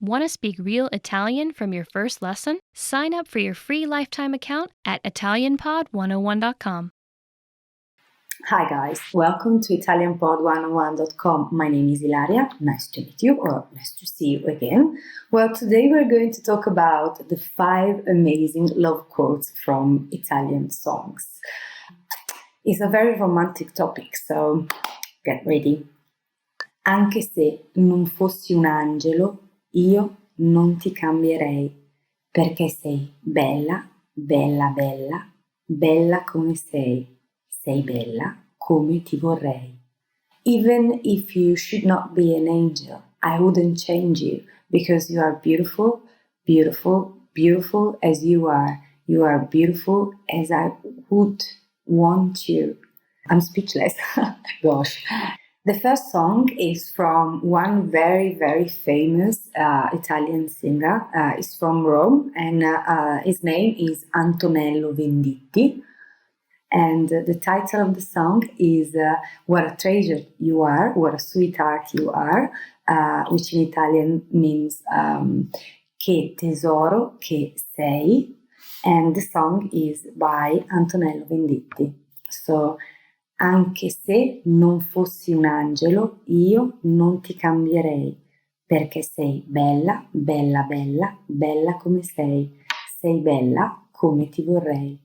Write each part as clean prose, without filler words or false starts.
Want to speak real Italian from your first lesson? Sign up for your free lifetime account at ItalianPod101.com. Hi guys, welcome to ItalianPod101.com. My name is Ilaria. Nice to meet you, or nice to see you again. Well, today we're going to talk about the 5 amazing love quotes from Italian songs. It's a very romantic topic, so get ready. Anche se non fossi un angelo, io non ti cambierei, perché sei bella, bella, bella, bella come sei. Sei bella come ti vorrei. Even if you should not be an angel, I wouldn't change you, because you are beautiful, beautiful, beautiful as you are. You are beautiful as I would want you. I'm speechless. Gosh. The first song is from one very, very famous Italian singer. He's from Rome, and his name is Antonello Venditti. And the title of the song is What a Treasure You Are, What a Sweetheart You Are, which in Italian means Che tesoro che sei. And the song is by Antonello Venditti. So, anche se non fossi un angelo, io non ti cambierei, perché sei bella, bella, bella, bella come sei. Sei bella come ti vorrei.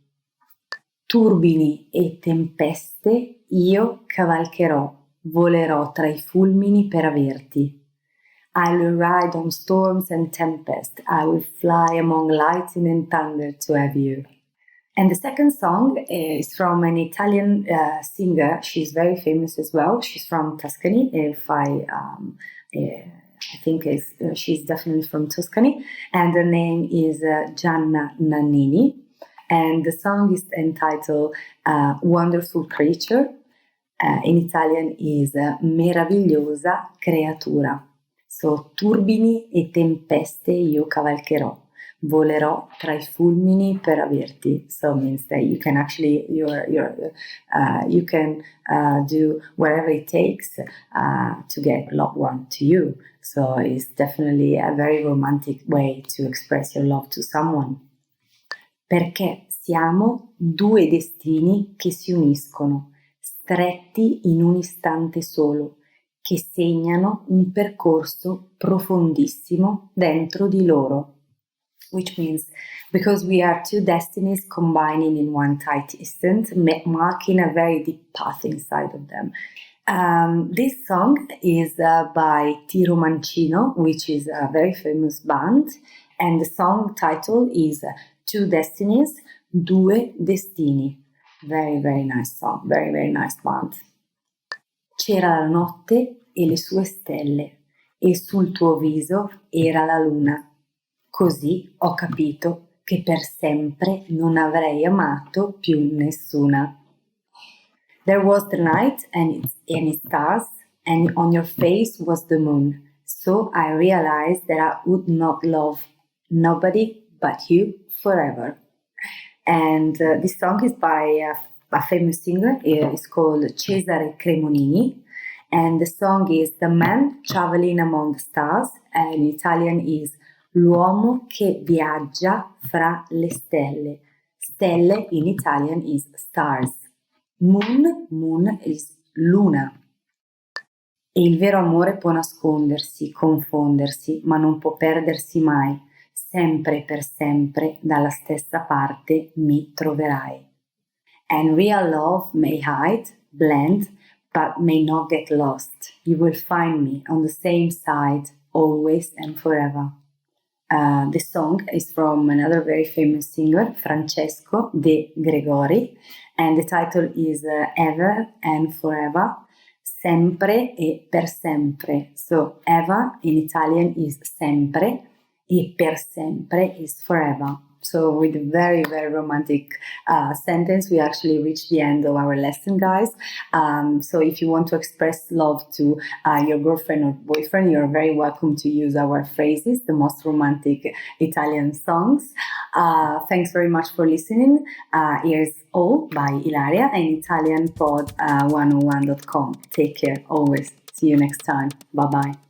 Turbini e tempeste io cavalcherò, volerò tra i fulmini per averti. I will ride on storms and tempest, I will fly among lightning and thunder to have you. And the second song is from an Italian singer. She's very famous as well. She's from Tuscany, I think she's definitely from Tuscany. And her name is Gianna Nannini. And the song is entitled Wonderful Creature. In Italian is Meravigliosa Creatura. So, turbini e tempeste io cavalcherò. Volerò tra i fulmini per averti. So means that you can actually you can do whatever it takes to get loved one to you. So it's definitely a very romantic way to express your love to someone. Perché siamo 2 destini che si uniscono, stretti in un istante solo, che segnano un percorso profondissimo dentro di loro. Which means, because we are 2 destinies combining in one tight instant, marking a very deep path inside of them. This song is by Tiro Mancino, which is a very famous band, and the song title is 2 Destinies, 2 Destini. Very, very nice song, very, very nice band. C'era la notte e le sue stelle, e sul tuo viso era la luna. Così ho capito che per sempre non avrei amato più nessuna. There was the night and its stars, and on your face was the moon. So I realized that I would not love nobody but you forever. And this song is by a famous singer. It's called Cesare Cremonini. And the song is The Man Traveling Among the Stars. And in Italian is L'uomo che viaggia fra le stelle. Stelle in Italian is stars. Moon is luna. E il vero amore può nascondersi, confondersi, ma non può perdersi mai. Sempre e per sempre dalla stessa parte mi troverai. And real love may hide, blend, but may not get lost. You will find me on the same side, always and forever. The song is from another very famous singer, Francesco De Gregori, and the title is Ever and Forever, Sempre e per sempre. So, ever in Italian is sempre, e per sempre is forever. So with a very, very romantic sentence, we actually reached the end of our lesson, guys. So if you want to express love to your girlfriend or boyfriend, you're very welcome to use our phrases, the most romantic Italian songs. Thanks very much for listening. Here's All by Ilaria and ItalianPod101.com. Take care always. See you next time. Bye-bye.